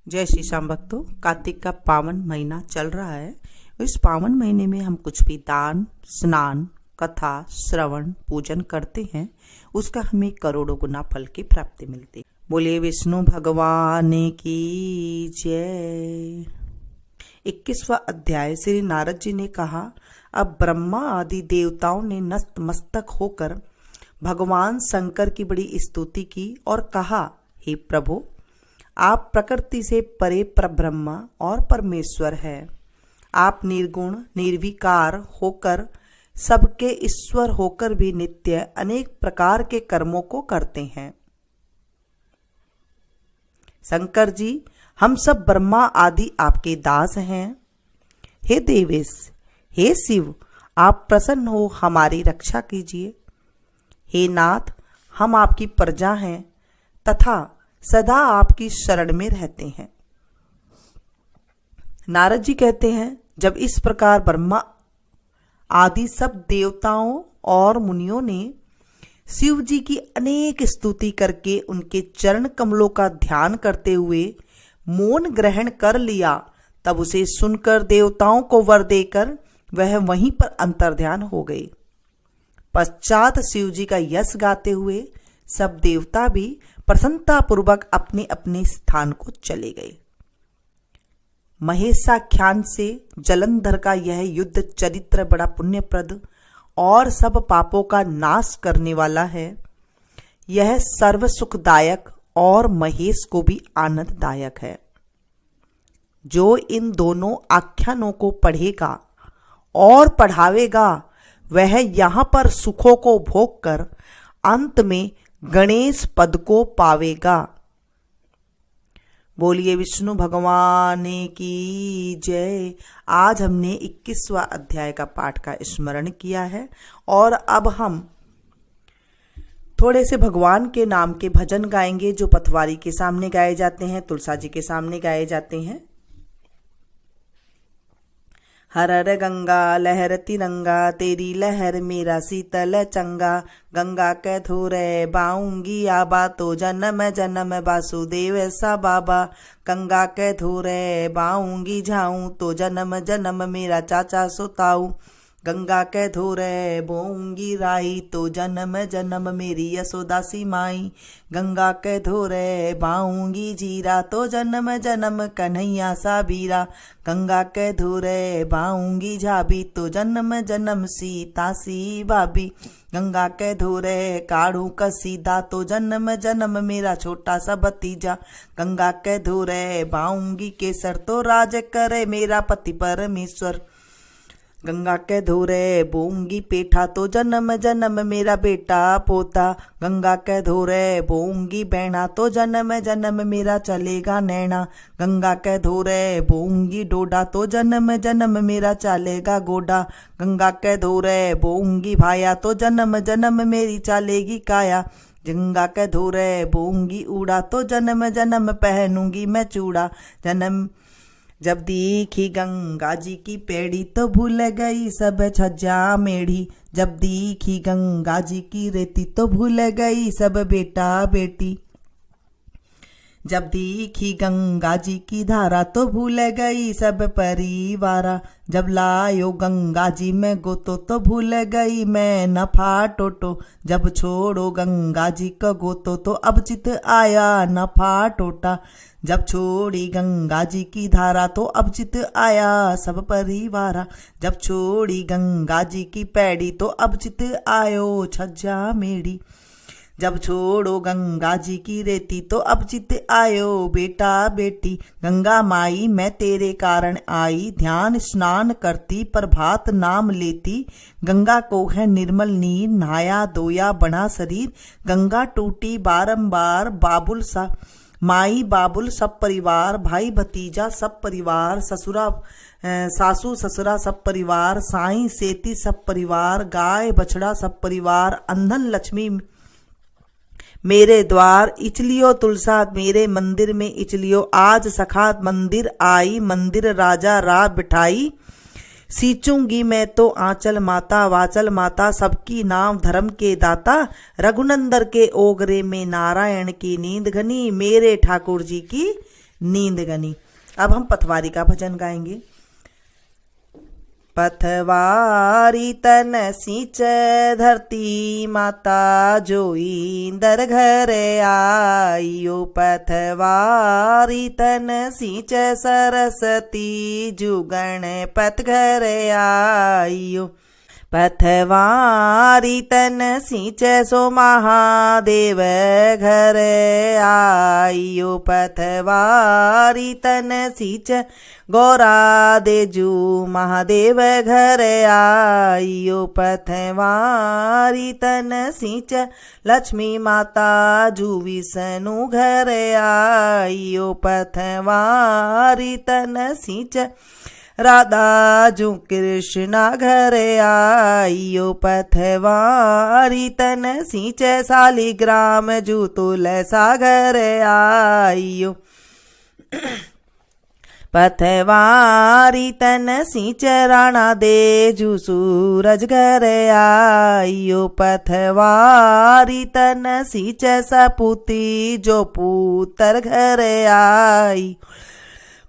जय श्री श्याम भक्तों। कार्तिक का पावन महीना चल रहा है। इस पावन महीने में हम कुछ भी दान, स्नान, कथा, श्रवण, पूजन करते हैं, उसका हमें करोड़ों गुना फल की प्राप्ति मिलती है। बोलिए विष्णु भगवान की जय। 21वां अध्याय। श्री नारद जी ने कहा, अब ब्रह्मा आदि देवताओं ने नतमस्तक होकर भगवान शंकर की बड़ी स्तुति की और कहा, हे प्रभु, आप प्रकृति से परे परब्रह्म और परमेश्वर है। आप निर्गुण निर्विकार होकर सबके ईश्वर होकर भी नित्य अनेक प्रकार के कर्मों को करते हैं। शंकर जी, हम सब ब्रह्मा आदि आपके दास हैं। हे देवेश, हे शिव, आप प्रसन्न हो हमारी रक्षा कीजिए। हे नाथ, हम आपकी प्रजा हैं तथा सदा आपकी शरण में रहते हैं। नारद जी कहते हैं, जब इस प्रकार ब्रह्मा आदि सब देवताओं और मुनियों ने शिव जी की अनेक स्तुति करके उनके चरण कमलों का ध्यान करते हुए मौन ग्रहण कर लिया, तब उसे सुनकर देवताओं को वर देकर वह वहीं पर अंतर्ध्यान हो गए। पश्चात शिव जी का यश गाते हुए सब देवता भी प्रसन्नता पूर्वक अपने अपने स्थान को चले गए। महेशाख्यान से जलंधर का यह युद्ध चरित्र बड़ा पुण्यप्रद और सब पापों का नाश करने वाला है। यह सर्व सुखदायक और महेश को भी आनंददायक है। जो इन दोनों आख्यानों को पढ़ेगा और पढ़ावेगा, वह यहाँ पर सुखों को भोग कर अंत में गणेश पद को पावेगा। बोलिए विष्णु भगवान की जय। आज हमने 21वां अध्याय का पाठ का स्मरण किया है और अब हम थोड़े से भगवान के नाम के भजन गाएंगे, जो पथवारी के सामने गाए जाते हैं, तुलसा जी के सामने गाए जाते हैं। हर हर गंगा लहर तिरंगा, तेरी लहर मेरा शीतल चंगा। गंगा कै थोरे बाऊंगी आबा, तो जन्म जन्म वासुदेव सा बाबा। गंगा कै थोरे बाऊंगी झाऊं, तो जन्म जन्म मेरा चाचा सुताऊ। गंगा कै धोरे बोऊंगी राई, तो जन्म जन्म मेरी यशोदा सी माई। गंगा कै धोरे बाऊंगी जीरा, तो जन्म जन्म कन्हैया सा बीरा। गंगा कै धोरे बाऊंगी झाबी, तो जन्म जन्म सीता सी भाभी। गंगा कै धोरे काढ़ू का सीधा, तो जन्म जन्म मेरा छोटा सा भतीजा। गंगा कै धोरे बाऊंगी केसर, तो राज करे मेरा पति परमेश्वर। गंगा कै धोरे बोऊंगी पेठा, तो जन्म जन्म मेरा बेटा पोता। गंगा कै धोरे बोऊंगी बैना, तो जन्म जन्म मेरा चलेगा नैना। गंगा कै धोरे बोऊंगी डोडा, तो जन्म जन्म मेरा चलेगा गोडा। गंगा कै धोरे बोऊंगी भाया, तो जन्म जन्म मेरी चलेगी काया। गंगा कै धोरे बोऊंगी ऊड़ा, तो जन्म जन्म पहनूंगी मैं चूड़ा। जन्म जब देखी गंगा जी की पेड़ी, तो भूल गई सब छज्जा मेढ़ी। जब देखी गंगा जी की रेती, तो भूल गई सब बेटा बेटी। जब देखी गंगा जी की धारा, तो भूल गई सब परिवारा। जब लायो गंगा जी में गोतो, तो भूल गई मैं नफा टोटो। जब छोड़ो गंगा जी का गोतो, तो अब चित आया नफा टोटा। जब छोड़ी गंगा जी की धारा, तो अब चित आया सब परिवारा। जब छोड़ी गंगा जी की पैड़ी, तो अब चित आयो छज्जा मेढ़ी। जब छोड़ो गंगा जी की रेती, तो अब चित आयो बेटा बेटी। गंगा माई मैं तेरे कारण आई, ध्यान स्नान करती प्रभात नाम लेती। गंगा को है निर्मल नीर, नहाया धोया बना शरीर। गंगा टूटी बारंबार बाबुल सा माई बाबुल सब परिवार। भाई भतीजा सब परिवार, ससुरा सासू ससुरा सब परिवार। साईं सेती सब परिवार, गाय बछड़ा सब परिवार। अंधन लक्ष्मी मेरे द्वार, इचलियो तुलसा मेरे मंदिर में इचलियो। आज सखा मंदिर आई, मंदिर राजा राह बिठाई। सींचूंगी मैं तो आंचल माता, वाचल माता सबकी नाम धर्म के दाता। रघुनंदर के ओगरे में नारायण की नींद घनी, मेरे ठाकुर जी की नींद गनी। अब हम पथवारी का भजन गाएंगे। पथवारी तन सींच धरती माता जोई दर घर आइयो। पथवारी तन सींच सरस्वती जुगण पथ घर आइयो। पथवारी तन सींच सो महादेव घर आइयो। पथवारी तन सींच गौरा देजू महादेव घर आइयो। पथवारी तन सींच लक्ष्मी माता जू विष्णु घर आइयो। पथवारी तन सींच राधा जू कृष्णा घर आइयो। पथवारी तन सींच शालिग्राम जू तुलसा घर आइयो। पथवारी तन सींच राणा दे जू सूरज घर आइयो। पथवारी तन सींच सपूती जो पुत्र घर आई।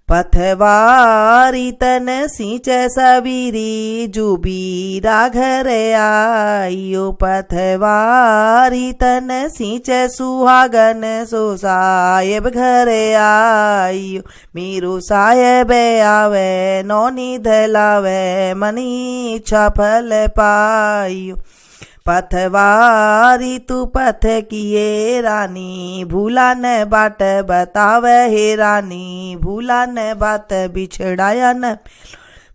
पथवारी तन सींच सबीरी जुबीरा घर आइयो। पथवारी तन सींच सुहागन सो साहेब घर आइयो। मेरो साहेब आवे नौनी धलावे मनी इच्छा फल पाइयो। पथवारी तू पथ किए रानी भूला न बाट बतावे हे रानी। भूला न बात बिछड़ाया न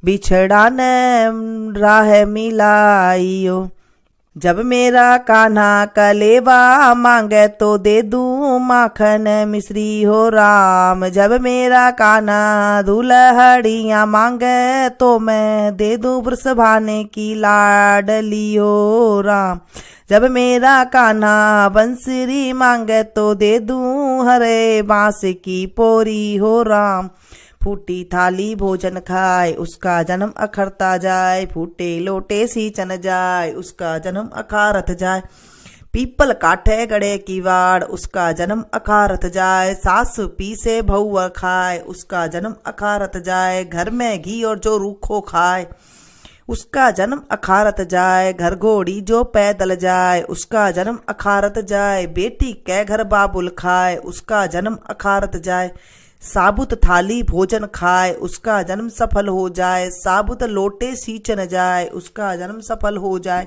बिछड़ा न राह मिलाइयो। जब मेरा कान्हा कलेवा मांगे तो दे दूं माखन मिश्री हो राम। जब मेरा कान्हा दुल्हड़ियां मांगे तो मैं दे दूं वृषभाने की लाडली हो राम। जब मेरा कान्हा बंसुरी मांगे तो दे दूं हरे बांस की पोरी हो राम। फूटी थाली भोजन खाए उसका जन्म अखरता जाए। फूटे लोटे सींचन जाए उसका जन्म अखारत जाए। पीपल काटे गड़े की वाड़ उसका जन्म अखारत जाए। सास पीसे भौआ खाए उसका जन्म अखारत जाए। घर में घी और जो रूखो खाए उसका जन्म अखारत जाए। घर घोड़ी जो पैदल जाए उसका जन्म अखारत जाए। बेटी कै घर बाबुल खाए उसका जन्म अखारत जाए। साबुत थाली भोजन खाए उसका जन्म सफल हो जाए। साबुत लोटे सींचन जाए उसका जन्म सफल हो जाए।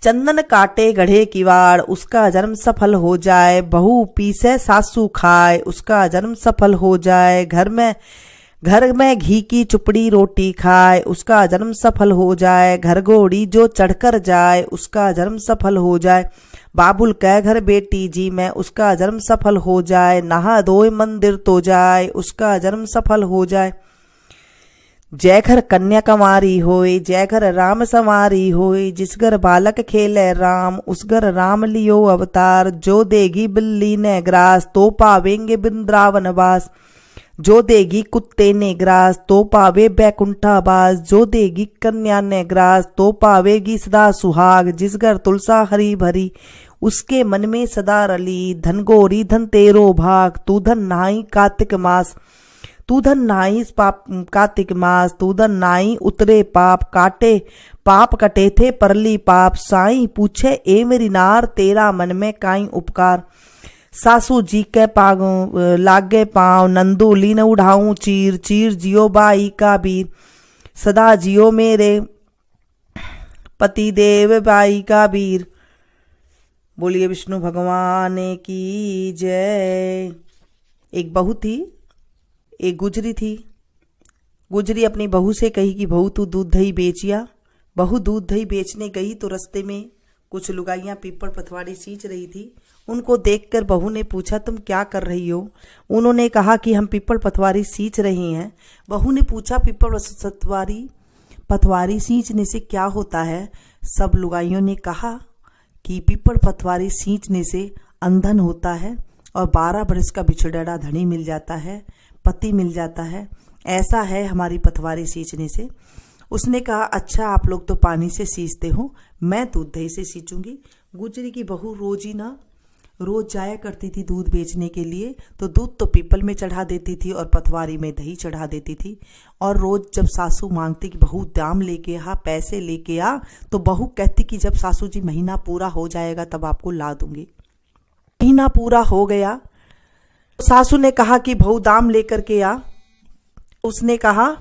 चंदन काटे गढ़े किवाड़ उसका जन्म सफल हो जाए। बहू पीसे सासू खाए उसका जन्म सफल हो जाए। घर में घी की चुपड़ी रोटी खाए उसका जन्म सफल हो जाए। घर घोड़ी जो चढ़कर जाए उसका जन्म सफल हो जाए। बाबुल कै घर बेटी जी में उसका जन्म सफल हो जाए। नहा धोए मंदिर तो जाए उसका जन्म सफल हो जाए। जय घर कन्या कंवारी होए जय घर राम संवारी होए। जिस घर बालक खेले राम उस घर राम लियो अवतार। जो देगी बिल्ली ने ग्रास तो पावेंगे वृंदावन वास। जो देगी कुत्ते ने ग्रास तो पावे बैकुंठावास। जो देगी कन्या ने ग्रास तो पावेगी सदा सुहाग। जिस घर तुलसा हरी भरी उसके मन में सदा रली। धन गोरी धन तेरो भाग तू धन नाई कार्तिक मास। तू धन नाई कार्तिक मास तू धन नाई उतरे पाप काटे। पाप कटे थे परली पाप साई पूछे ए मेरी नार तेरा मन में काई उपकार। सासू जी के लागे पाँव नंदू लीन उठाऊं चीर। चीर जियो बाई का बीर सदा जियो मेरे पति देव बाई का बीर। बोलिए विष्णु भगवान की जय। एक बहू थी, एक गुजरी थी। गुजरी अपनी बहू से कही कि बहू तू दूध दही बेचिया। बहू दूध दही बेचने गई तो रास्ते में कुछ लुगाइयां पीपल पथवाड़ी सींच रही थी। उनको देखकर बहू ने पूछा तुम क्या कर रही हो। उन्होंने कहा कि हम पीपल पथवारी सींच रही हैं। बहू ने पूछा पीपल पथवारी सींचने से क्या होता है। सब लुगाइयों ने कहा कि पीपल पथवारी सींचने से अंधन होता है और 12 बरस का बिछड़ा धनी मिल जाता है, पति मिल जाता है। ऐसा है हमारी पथवारी सींचने से। उसने कहा अच्छा आप लोग तो पानी से सींचते हो, मैं दूध दही से सींचूंगी। गुजरी की बहू रोजी ना रोज जाया करती थी दूध बेचने के लिए, तो दूध तो पीपल में चढ़ा देती थी और पटवारी में दही चढ़ा देती थी। और रोज जब सासू मांगती कि बहू दाम लेके आ, पैसे लेके आ, तो बहू कहती कि जब सासू जी महीना पूरा हो जाएगा तब आपको ला दूंगी। महीना पूरा हो गया, सासू ने कहा कि बहू दाम लेकर के आ। उसने कहा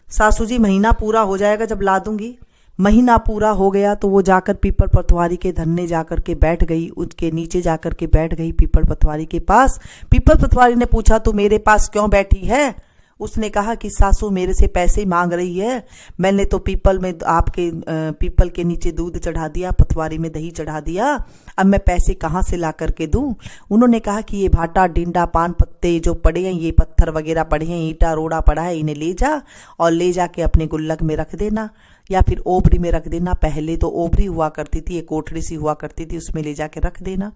सासू जी महीना पूरा हो जाएगा जब ला दूंगी। महीना पूरा हो गया तो वो जाकर पीपल पटवारी के धन्ने जाकर के बैठ गई, उसके नीचे जाकर के बैठ गई पीपल पटवारी के पास। पीपल पटवारी ने पूछा तू मेरे पास क्यों बैठी है? उसने कहा कि सासू मेरे से पैसे मांग रही है, मैंने तो पीपल में आपके पीपल के नीचे दूध चढ़ा दिया, पटवारी में दही चढ़ा दिया, अब मैं पैसे कहाँ से ला करके दूं? उन्होंने कहा कि ये भाटा डिंडा पान पत्ते जो पड़े हैं, ये पत्थर वगैरह पड़े हैं, ईंटा रोड़ा पड़ा है, इन्हें ले जा और ले जाके अपने गुल्लक में रख देना या फिर ओबरी में रख देना। पहले तो ओबरी हुआ करती थी, एक कोठरी सी हुआ करती थी, उसमें ले जाके रख देना।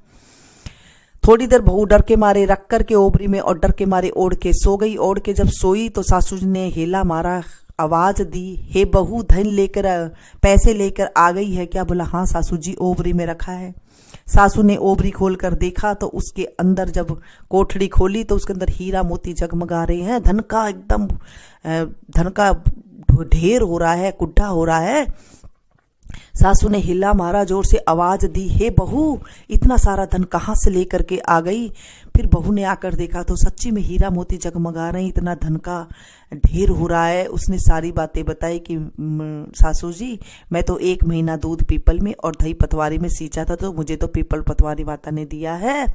थोड़ी देर बहू डर के मारे रख करके ओबरी में और डर के मारे ओढ़ के सो गई। ओढ़ के जब सोई तो सासू जी ने हेला मारा, आवाज दी, हे बहू धन लेकर पैसे लेकर आ गई है क्या? बोला हाँ सासू जी ओबरी में रखा है। सासू ने ओबरी खोल कर देखा तो उसके अंदर जब कोठड़ी खोली तो उसके अंदर हीरा मोती जगमगा रहे हैं, धन का एकदम धन का ढेर हो रहा है, कुड्ढा हो रहा है। सासू ने हिला मारा, जोर से आवाज दी, हे बहू इतना सारा धन कहाँ से लेकर के आ गई? फिर बहू ने आकर देखा तो सच्ची में हीरा मोती जगमगा रहे हैं, इतना धन का ढेर हो रहा है। उसने सारी बातें बताई कि सासू जी मैं तो 1 महीना दूध पीपल में और दही पटवारी में सींचा था, तो मुझे तो पीपल पटवारी माता ने दिया है।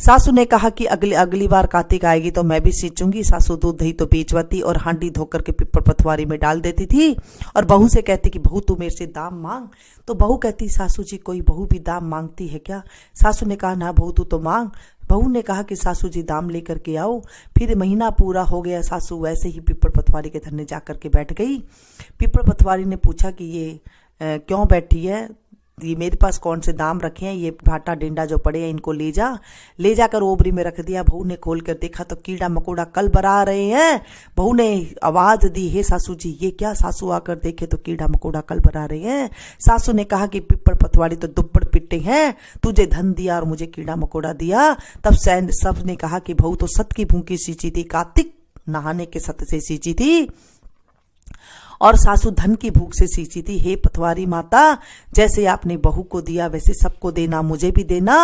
सासू ने कहा कि अगली बार कार्तिक आएगी तो मैं भी सींचूंगी। सासू दूध दही तो बेचवाती और हांडी धोकर के पीपल पटवारी में डाल देती थी और बहू से कहती कि बहू तू मेरे से दाम मांग। तो बहू कहती सासू जी कोई बहू भी दाम मांगती है क्या? सासू ने कहा ना बहू तू तो मांग। बहू ने कहा कि सासू जी दाम लेकर के आओ। फिर महीना पूरा हो गया, सासू वैसे ही पीपल पटवारी के धरने जाकर के बैठ गई। पीपल पटवारी ने पूछा कि ये क्यों बैठी है? ये मेरे पास कौन से दाम रखे हैं, ये भाटा डिंडा जो पड़े हैं इनको ले जाकर ओबरी में रख दिया। बहू ने खोल कर देखा तो कीड़ा मकोड़ा कल बरा रहे हैं। बहू ने आवाज दी, हे सासू जी ये क्या? सासू आकर देखे तो कीड़ा मकोड़ा कल बरा रहे हैं। सासू ने कहा कि पीपल पटवारी तो दुब्बड़ पिट्टे हैं, तुझे धन दिया और मुझे कीड़ा मकोड़ा दिया। तब सब ने कहा कि बहू तो सत की भूखी सींची थी, कार्तिक नहाने के सत से सींची थी और सासू धन की भूख से सींची थी। हे पटवारी माता जैसे आपने बहू को दिया वैसे सबको देना, मुझे भी देना,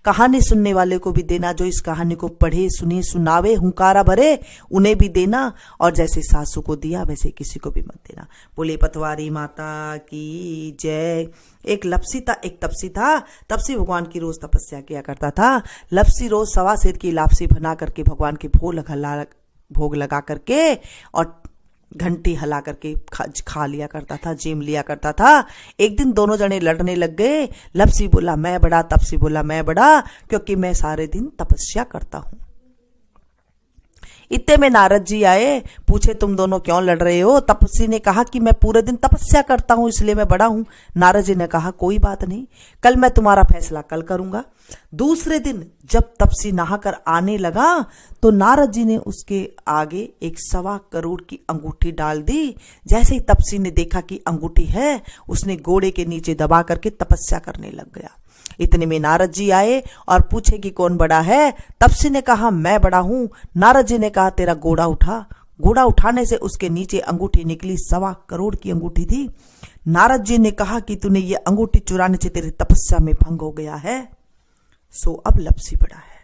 कहानी सुनने वाले को भी देना, जो इस कहानी को पढ़े सुने सुनावे हुंकारा भरे उन्हें भी देना, और जैसे सासू को दिया वैसे किसी को भी मत देना। बोले पटवारी माता की जय। एक लपसी था, एक तपसी था। तपसी भगवान की रोज तपस्या किया करता था। लपसी रोज 1.25 सेर की लापसी बना करके भगवान के भोग लगा करके और घंटी हला करके खा लिया करता था, जेम लिया करता था। एक दिन दोनों जने लड़ने लग गए। लपसी बोला मैं बड़ा, तपसी बोला मैं बड़ा, क्योंकि मैं सारे दिन तपस्या करता हूं। इतने में नारद जी आए, पूछे तुम दोनों क्यों लड़ रहे हो? तपस्वी ने कहा कि मैं पूरे दिन तपस्या करता हूं इसलिए मैं बड़ा हूं। नारद जी ने कहा कोई बात नहीं, कल मैं तुम्हारा फैसला कल करूंगा। दूसरे दिन जब तपस्वी नहाकर आने लगा तो नारद जी ने उसके आगे 1.25 करोड़ की अंगूठी डाल दी। जैसे ही तपस्वी ने देखा कि अंगूठी है, उसने घोड़े के नीचे दबा करके तपस्या करने लग गया। इतने में नारद जी आए और पूछे कि कौन बड़ा है? तपस्वी ने कहा मैं बड़ा हूं। नारद जी ने कहा तेरा घोड़ा उठा। घोड़ा उठाने से उसके नीचे अंगूठी निकली, 1.25 करोड़ की अंगूठी थी। नारद जी ने कहा कि तूने ये अंगूठी चुराने से तेरी तपस्या में भंग हो गया है, सो अब लपसी बड़ा है।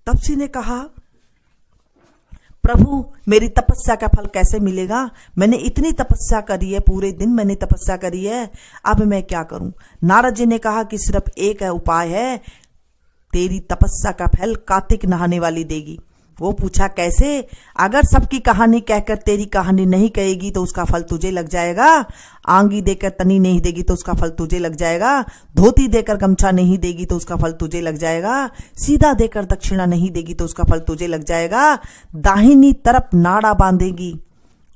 तपस्वी ने कहा प्रभु मेरी तपस्या का फल कैसे मिलेगा? मैंने इतनी तपस्या करी है, पूरे दिन मैंने तपस्या करी है, अब मैं क्या करूं? नारद जी ने कहा कि सिर्फ एक उपाय है, तेरी तपस्या का फल कार्तिक नहाने वाली देगी। वो पूछा कैसे? अगर सबकी कहानी कहकर तेरी कहानी नहीं कहेगी तो उसका फल तुझे लग जाएगा। आंगी देकर तनी नहीं देगी तो उसका फल तुझे लग जाएगा। धोती देकर गमछा नहीं देगी तो उसका फल तुझे लग जाएगा। सीधा देकर दक्षिणा नहीं देगी तो उसका फल तुझे लग जाएगा। दाहिनी तरफ नाड़ा बांधेगी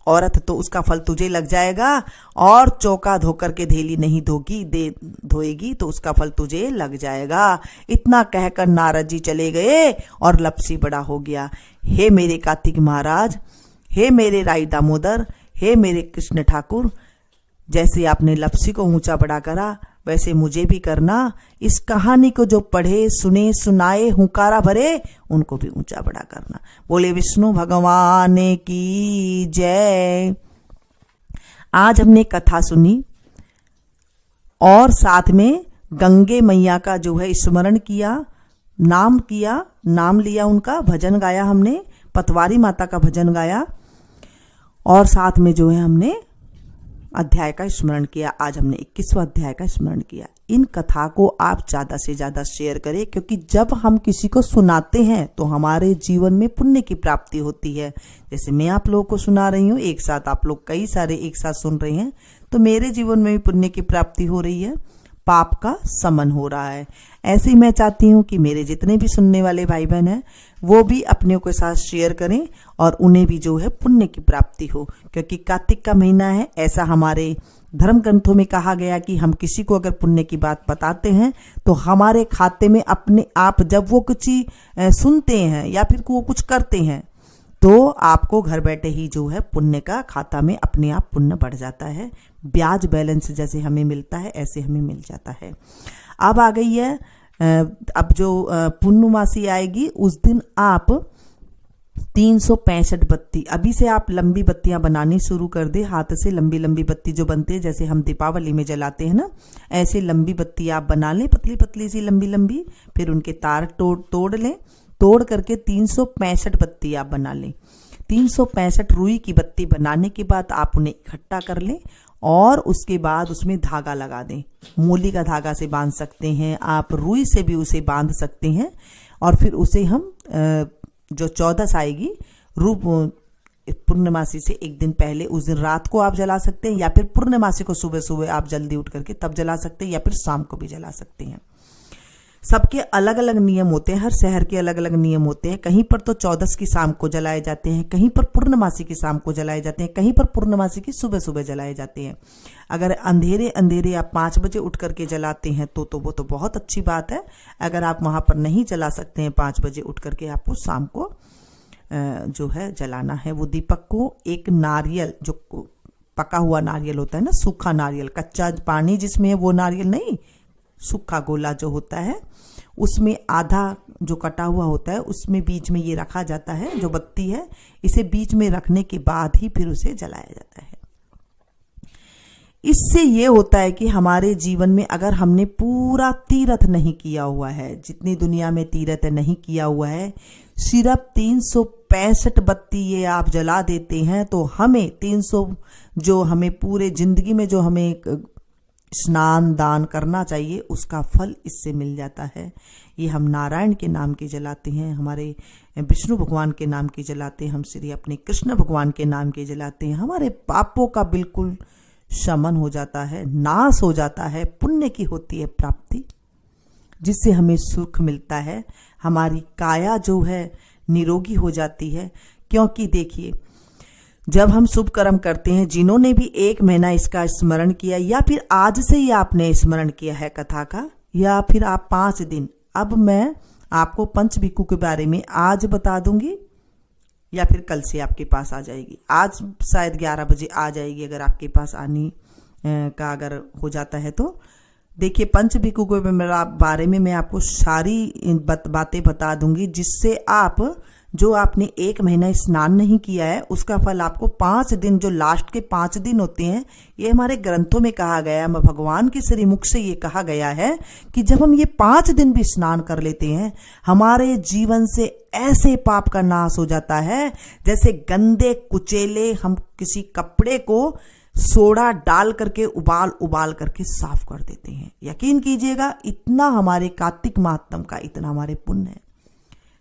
औरत तो उसका फल तुझे लग जाएगा। और चौका धोकर के धेली नहीं धोएगी तो उसका फल तुझे लग जाएगा। इतना कहकर नारद जी चले गए और लपसी बड़ा हो गया। हे मेरे कार्तिक महाराज, हे मेरे राई दामोदर, हे मेरे कृष्ण ठाकुर, जैसे आपने लपसी को ऊंचा बड़ा करा वैसे मुझे भी करना। इस कहानी को जो पढ़े सुने सुनाए हुंकारा भरे, उनको भी ऊंचा बड़ा करना। बोले विष्णु भगवान की जय। आज हमने कथा सुनी और साथ में गंगे मैया का जो है स्मरण किया, नाम लिया, उनका भजन गाया हमने, पतवारी माता का भजन गाया और साथ में जो है हमने अध्याय का स्मरण किया। आज हमने 21वां अध्याय का स्मरण किया। इन कथा को आप ज्यादा से ज्यादा शेयर करें, क्योंकि जब हम किसी को सुनाते हैं तो हमारे जीवन में पुण्य की प्राप्ति होती है। जैसे मैं आप लोगों को सुना रही हूँ, एक साथ आप लोग कई सारे एक साथ सुन रहे हैं, तो मेरे जीवन में भी पुण्य की प्राप्ति हो रही है, पाप का समन हो रहा है। ऐसे ही मैं चाहती हूँ कि मेरे जितने भी सुनने वाले भाई बहन हैं वो भी अपने के साथ शेयर करें और उन्हें भी जो है पुण्य की प्राप्ति हो, क्योंकि कार्तिक का महीना है। ऐसा हमारे धर्म ग्रंथों में कहा गया कि हम किसी को अगर पुण्य की बात बताते हैं तो हमारे खाते में अपने आप, जब वो कुछ सुनते हैं या फिर वो कुछ करते हैं, तो आपको घर बैठे ही जो है पुण्य का खाता में अपने आप पुण्य बढ़ जाता है। ब्याज बैलेंस जैसे हमें मिलता है ऐसे हमें मिल जाता है। अब आ गई है, अब जो पूर्णमासी आएगी उस दिन आप 365 बत्ती, अभी से आप लंबी बत्तियां बनानी शुरू कर दे। हाथ से लंबी लंबी बत्ती जो बनती है, जैसे हम दीपावली में जलाते हैं ना, ऐसे लंबी बत्ती आप बना लें, पतली पतली सी लंबी लंबी। फिर उनके तार तोड़ लें, तोड़ करके 365 बत्ती आप बना लें। 365 रुई की बत्ती बनाने के बाद आप उन्हें इकट्ठा कर लें और उसके बाद उसमें धागा लगा दें। मूली का धागा से बांध सकते हैं आप, रुई से भी उसे बांध सकते हैं। और फिर उसे हम जो 14 आएगी रूप पूर्णमासी से एक दिन पहले, उस दिन रात को आप जला सकते हैं, या फिर पूर्णमासी को सुबह सुबह आप जल्दी उठ करके तब जला सकते हैं, या फिर शाम को भी जला सकते हैं। सबके अलग अलग नियम होते हैं, हर शहर के अलग अलग नियम होते हैं। कहीं पर तो 14 की शाम को जलाए जाते हैं, कहीं पर पूर्णमासी की शाम को जलाए जाते हैं, कहीं पर पूर्णमासी की सुबह सुबह जलाए जाते हैं। अगर अंधेरे अंधेरे आप 5 बजे उठ करके जलाते हैं तो वो तो बहुत अच्छी बात है। अगर आप वहां पर नहीं जला सकते हैं 5 बजे उठ करके, आपको शाम को जो है जलाना है। वो दीपक को एक नारियल, जो पका हुआ नारियल होता है ना, सूखा नारियल, कच्चा पानी जिसमें है वो नारियल नहीं, सूखा गोला जो होता है उसमें आधा जो कटा हुआ होता है उसमें बीच में ये रखा जाता है, जो बत्ती है इसे बीच में रखने के बाद ही फिर उसे जलाया जाता है। इससे ये होता है कि हमारे जीवन में अगर हमने पूरा तीर्थ नहीं किया हुआ है, जितनी दुनिया में तीर्थ नहीं किया हुआ है, सिर्फ 365 बत्ती ये आप जला देते हैं तो हमें 300 जो हमें पूरे जिंदगी में जो हमें स्नान दान करना चाहिए उसका फल इससे मिल जाता है। ये हम नारायण के नाम की जलाते हैं, हमारे विष्णु भगवान के नाम की जलाते हैं, हम श्री अपने कृष्ण भगवान के नाम के जलाते हैं। हमारे पापों का बिल्कुल शमन हो जाता है, नाश हो जाता है, पुण्य की होती है प्राप्ति, जिससे हमें सुख मिलता है। हमारी काया जो है निरोगी हो जाती है। क्योंकि देखिए, जब हम शुभ कर्म करते हैं, जिन्होंने भी 1 महीना इसका स्मरण किया, या फिर आज से ही आपने स्मरण किया है कथा का, या फिर आप 5 दिन, अब मैं आपको पंचभिक्खु के बारे में आज बता दूंगी या फिर कल से आपके पास आ जाएगी। आज शायद 11 बजे आ जाएगी, अगर आपके पास आने का अगर हो जाता है तो। देखिए, पंचभिक्खु के बारे में मैं आपको सारी बातें बता दूंगी, जिससे आप जो आपने 1 महीना स्नान नहीं किया है उसका फल आपको 5 दिन, जो लास्ट के 5 दिन होते हैं, ये हमारे ग्रंथों में कहा गया है, भगवान के श्री मुख से ये कहा गया है कि जब हम ये 5 दिन भी स्नान कर लेते हैं, हमारे जीवन से ऐसे पाप का नाश हो जाता है जैसे गंदे कुचेले हम किसी कपड़े को सोडा डाल करके उबाल करके साफ कर देते हैं। यकीन कीजिएगा, इतना हमारे कार्तिक माहात्म्य का, इतना हमारे पुण्य है।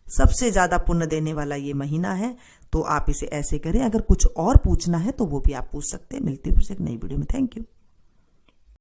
सबसे ज्यादा पुण्य देने वाला ये महीना है, तो आप इसे ऐसे करें। अगर कुछ और पूछना है तो वो भी आप पूछ सकते हैं। मिलती हूँ फिर से एक नई वीडियो में। Thank you.